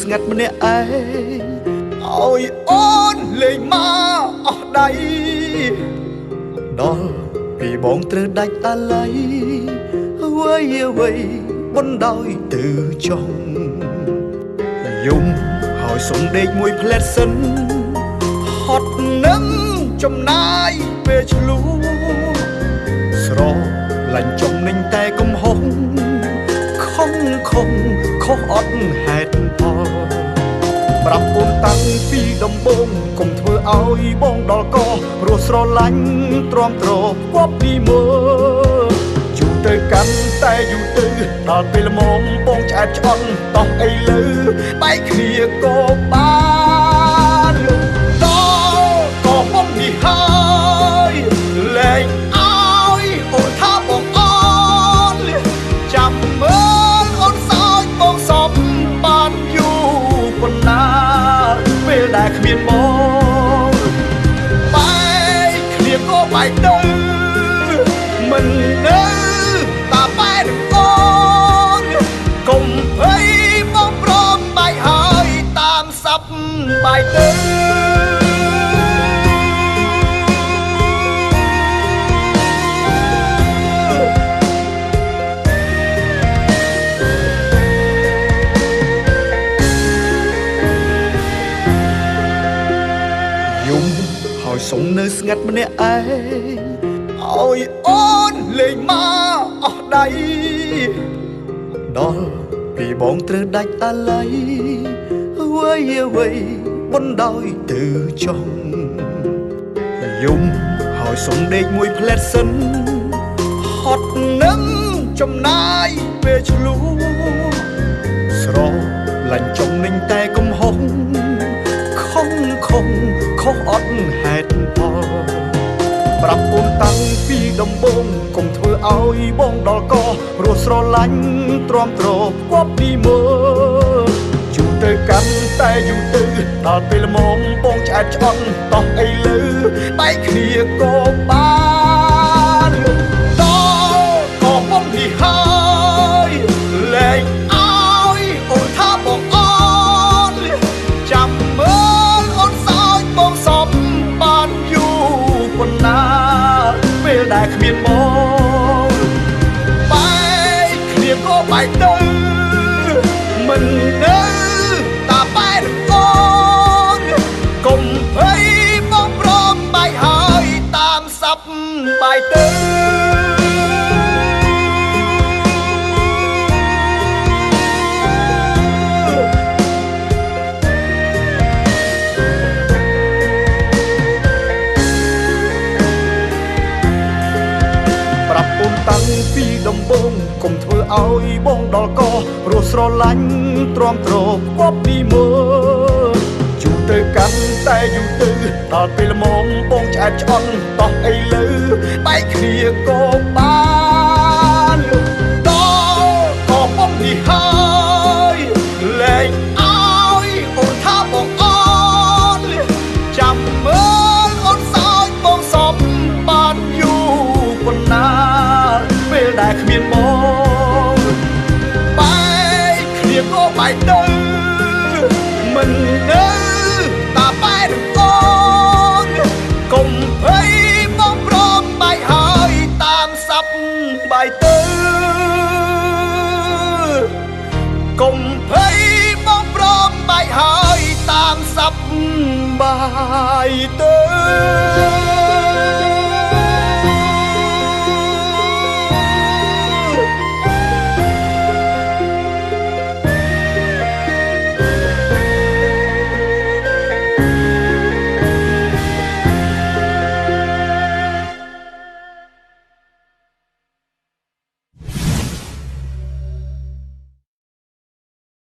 ស្ងាត់ម្នាក់ឯងឲ្យអូនលេងមកអស់ដៃដល់ពីបងត្រូវដាច់អាល័យអ្វីបណ្ដោយទៅចង់យំហើយសុំដេកមួយផ្លែតសិនហត់នឹងចំណាយពេលឆ្លូស្រលាញ់ចំនឹងតែកំហុសខំខុសអត់ហេតុផលប្រាប់អូនតាំងពីដំបូងកុំធ្វើឲ្យបងដល់កព្រោះស្រឡាញ់ទ្រាំទ្រគប់ពីមើលយូរទៅកាន់តែយូរទៅដល់ពេលល្មមបងឆ្អែតឆ្អន់តោះអីលើបែកគ្នាក៏បានដល់ក៏ពុំនេះហើយលែងឲ្យអូនថាបងអូនចាំមើលអូនសោចបងសពបានយូរប៉ុណ្ណាពេលដែលគ្មានបងបែកគ្នាក៏បែកទៅមិននៅតាបែកអូនកុំភ័យបងព្រមបែកហើយតាមសັບបែកទៅហើយសុំនៅស្ងាត់ម្នាក់ឯងឲ្យអូនលេងមកអស់ដៃដល់ពីបងត្រូវដាច់អាល័យអ្វីបណ្ដោយទៅចង់យំហើយសុំដេកមួយផ្លែតសិនហត់នឹងចំណាយពេលឆ្លូស្រលាញ់ចំនឹងតែកំហុសខុសអត់ហេតុផលប្រាប់អូនតាំងពីដំបូងកុំធ្វើឲ្យបងដល់កព្រោះស្រឡាញ់ទ្រាំទ្រគប់ពីមើលយូរទៅកាន់តែយូរទៅដល់ពេលល្មមបងឆ្អែតឆ្អន់តោះអីលើបែកគ្នាក៏បានដល់ក៏ពុំនេះហើយលែងឲ្យអូនថាបងអូនចាំមើលអូនសោចបងសពបានយូរប៉ុណ្ណាពេលដែលគ្មានបងបែកគ្នាក៏បែកទៅមិននៅតាបែកអូនកុំភ័យបងព្រមបែកហើយតាមសັບបែកទៅតាំងពីដំបូងកុំធ្វើឲ្យបងដល់កព្រោះស្រឡាញ់ទ្រាំទ្រគប់ពីមើលយូរទៅកាន់តែយូរទៅដល់ពេលល្មមបងឆ្អែតឆ្អន់តោះអីលើបែកគ្នាក៏បានដល់ក៏ពុំនេះហើយលែងឲ្យអូនថាបងអូនចាំមើលអូនសោចបងសពបានយូរប៉ុណ្ណាពេលដែលគ្មានបងបែកគ្នាក៏បែកទៅមិននៅតាបែកអូនកុំភ័យបងព្រមបែកហើយតាមសັບបែកទៅកុំភ័យបងព្រមបែកហើយតាមសັບបែកទៅ